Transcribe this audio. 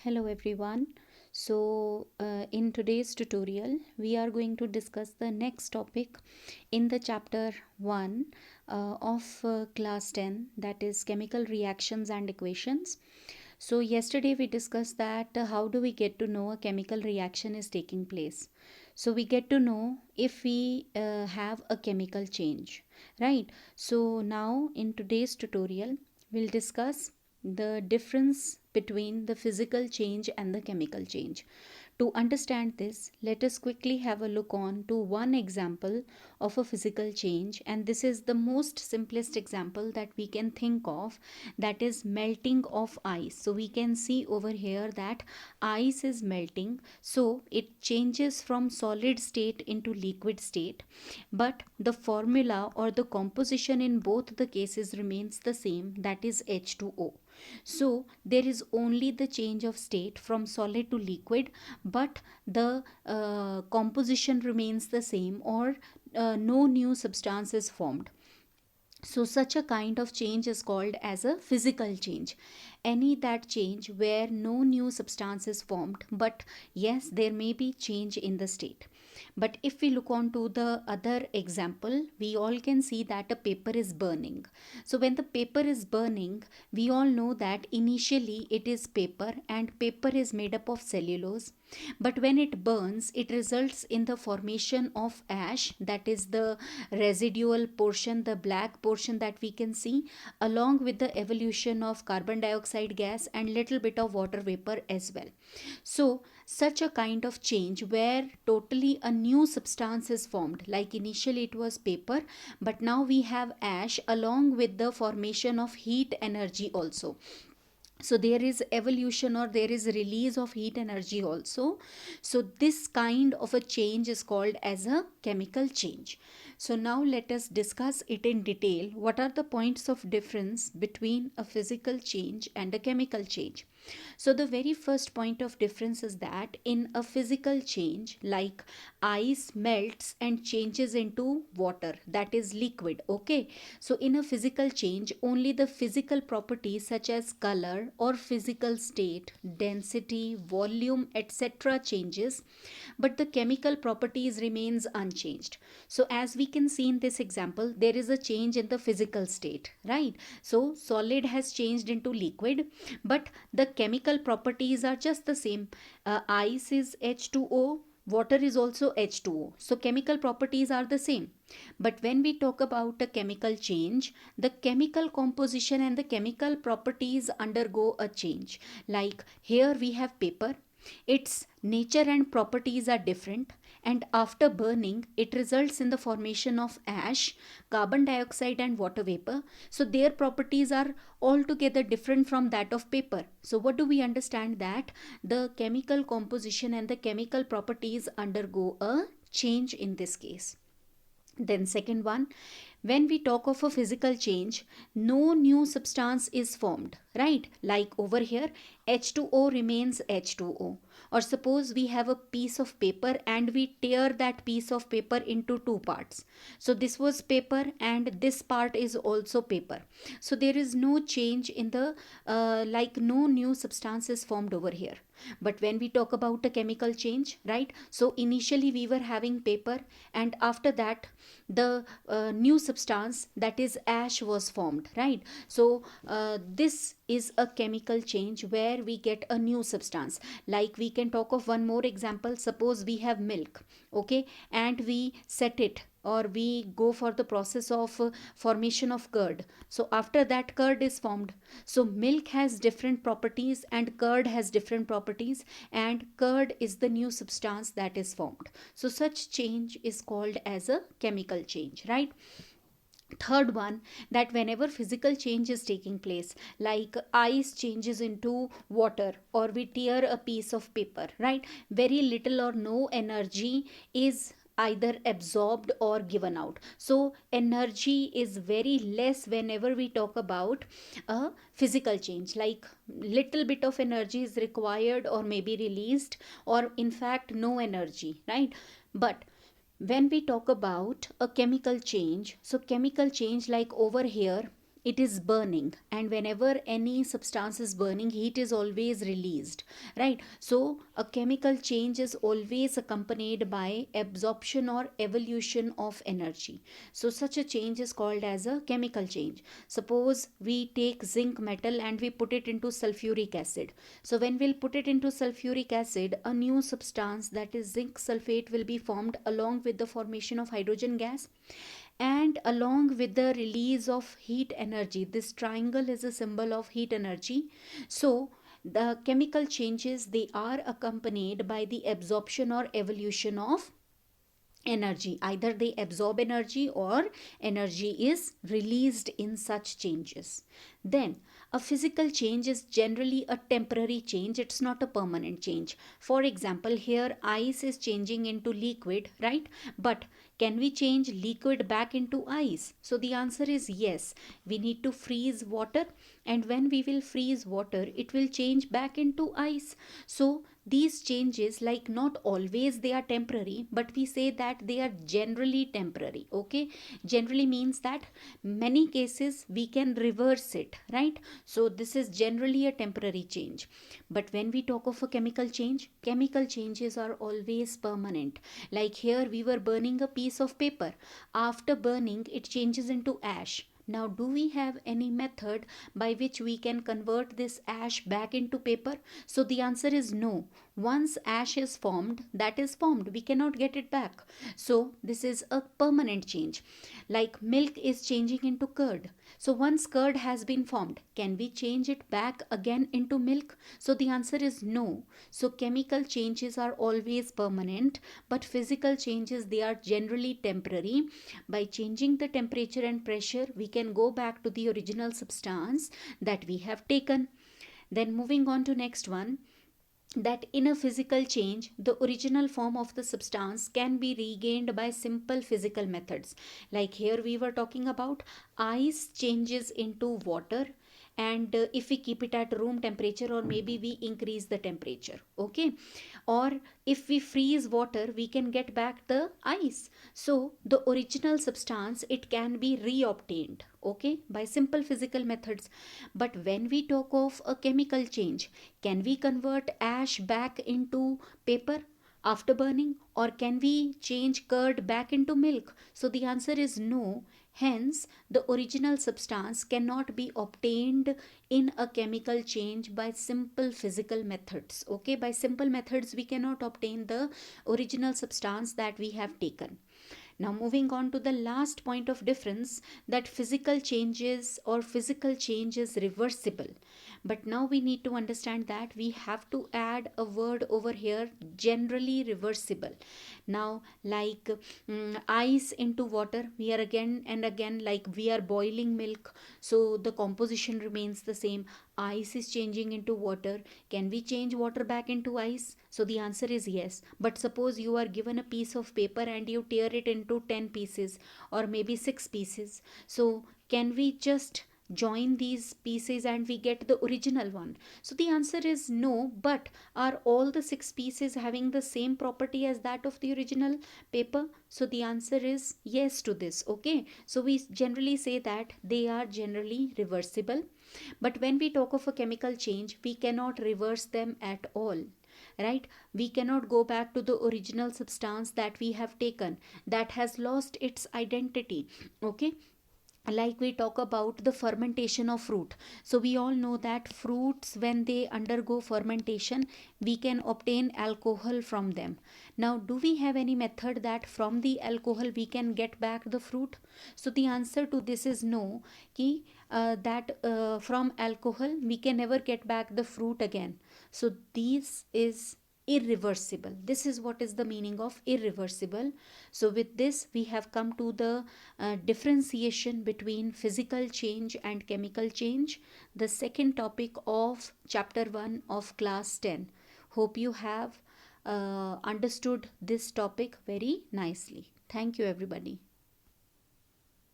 Hello everyone. In today's tutorial, we are going to discuss the next topic in the chapter 1 of class 10, that is chemical reactions and equations. So, yesterday we discussed that how do we get to know a chemical reaction is taking place. So, we get to know if we have a chemical change, right? So, now in today's tutorial, we'll discuss the difference between the physical change and the chemical change. To understand this, let us quickly have a look on to one example of a physical change, and this is the most simplest example that we can think of, that is melting of ice. So we can see over here that ice is melting, so it changes from solid state into liquid state, but the formula or the composition in both the cases remains the same, that is H2O. So there is only the change of state from solid to liquid, but the composition remains the same, or no new substance is formed. So such a kind of change is called as a physical change. Any that change where no new substance is formed, but yes, there may be change in the state. But if we look on to the other example, we all can see that a paper is burning. So when the paper is burning, we all know that initially it is paper, and paper is made up of cellulose. But when it burns, it results in the formation of ash, that is the residual portion, the black portion that we can see, along with the evolution of carbon dioxide gas and little bit of water vapor as well. So such a kind of change where totally a new substance is formed, like initially it was paper, but now we have ash along with the formation of heat energy also. So there is evolution, or there is release of heat energy also. So this kind of a change is called as a chemical change. So now let us discuss it in detail. What are the points of difference between a physical change and a chemical change? So the very first point of difference is that in a physical change, like ice melts and changes into water, that is liquid. Okay, so in a physical change, only the physical properties such as color or physical state, density, volume, etc. changes, but the chemical properties remains unchanged. So as we can see in this example, there is a change in the physical state, right? So solid has changed into liquid, but the chemical properties are just the same. Ice is H2O, water is also H2O, so chemical properties are the same. But when we talk about a chemical change, the chemical composition and the chemical properties undergo a change. Like here we have paper, its nature and properties are different, and after burning, it results in the formation of ash, carbon dioxide, and water vapor. So, their properties are altogether different from that of paper. So, what do we understand? That the chemical composition and the chemical properties undergo a change in this case. Then, second one, when we talk of a physical change, no new substance is formed, right? Like over here, H2O remains H2O. Or suppose we have a piece of paper and we tear that piece of paper into two parts. So this was paper and this part is also paper. So there is no change in the, like no new substance is formed over here. But when we talk about a chemical change, right? So initially we were having paper, and after that the new substance, that is ash, was formed, right? So this is a chemical change where we get a new substance. Like we can talk of one more example. Suppose we have milk, okay, and we set it, or we go for the process of formation of curd. So after that, curd is formed. So milk has different properties and curd has different properties, and curd is the new substance that is formed. So such change is called as a chemical change, right? Third one, that whenever physical change is taking place, like ice changes into water, or we tear a piece of paper, right, very little or no energy is either absorbed or given out. So energy is very less whenever we talk about a physical change. Like little bit of energy is required or maybe released, or in fact no energy, right? But when we talk about a chemical change, so chemical change, like over here, it is burning, and whenever any substance is burning, heat is always released, right? So a chemical change is always accompanied by absorption or evolution of energy. So such a change is called as a chemical change. Suppose we take zinc metal and we put it into sulfuric acid. So when we'll put it into sulfuric acid, a new substance, that is zinc sulfate, will be formed along with the formation of hydrogen gas and along with the release of heat energy. This triangle is a symbol of heat energy. So the chemical changes, they are accompanied by the absorption or evolution of energy. Either they absorb energy or energy is released in such changes. Then a physical change is generally a temporary change, it's not a permanent change. For example, here ice is changing into liquid, right? But can we change liquid back into ice? So the answer is yes. We need to freeze water, and when we will freeze water, it will change back into ice. So these changes, like, not always they are temporary, but we say that they are generally temporary. Okay, generally means that many cases we can reverse it, right? So this is generally a temporary change. But when we talk of a chemical change, chemical changes are always permanent. Like here we were burning a piece of paper, after burning it changes into ash. Now, do we have any method by which we can convert this ash back into paper? So the answer is no. Once ash is formed, that is formed. We cannot get it back. So this is a permanent change. Like milk is changing into curd. So once curd has been formed, can we change it back again into milk? So the answer is no. So chemical changes are always permanent, but physical changes, they are generally temporary. By changing the temperature and pressure, we can go back to the original substance that we have taken. Then moving on to next one, that in a physical change, the original form of the substance can be regained by simple physical methods. Like here we were talking about ice changes into water, and if we keep it at room temperature, or maybe we increase the temperature, okay, or if we freeze water, we can get back the ice. So the original substance, it can be reobtained, okay, by simple physical methods. But when we talk of a chemical change, can we convert ash back into paper after burning, or can we change curd back into milk? So the answer is no. Hence, the original substance cannot be obtained in a chemical change by simple physical methods. Okay, by simple methods, we cannot obtain the original substance that we have taken. Now, moving on to the last point of difference, that physical changes or physical change is reversible. But now we need to understand that we have to add a word over here, generally reversible. Now, like ice into water, we are again and again, like we are boiling milk, so the composition remains the same. Ice is changing into water. Can we change water back into ice? So the answer is yes. But suppose you are given a piece of paper and you tear it into 10 pieces, or maybe 6 pieces. So can we just join these pieces and we get the original one? So the answer is no. But are all the 6 pieces having the same property as that of the original paper? So the answer is yes to this. Okay, so we generally say that they are generally reversible. But when we talk of a chemical change, we cannot reverse them at all, right? We cannot go back to the original substance that we have taken, that has lost its identity. Okay, like we talk about the fermentation of fruit. So we all know that fruits, when they undergo fermentation, we can obtain alcohol from them. Now, do we have any method that from the alcohol we can get back the fruit? So the answer to this is no. Ki, that from alcohol we can never get back the fruit again. So this is irreversible. This is what is the meaning of irreversible. So with this, we have come to the differentiation between physical change and chemical change, the second topic of chapter 1 of class 10. Hope you have understood this topic very nicely. Thank you, everybody.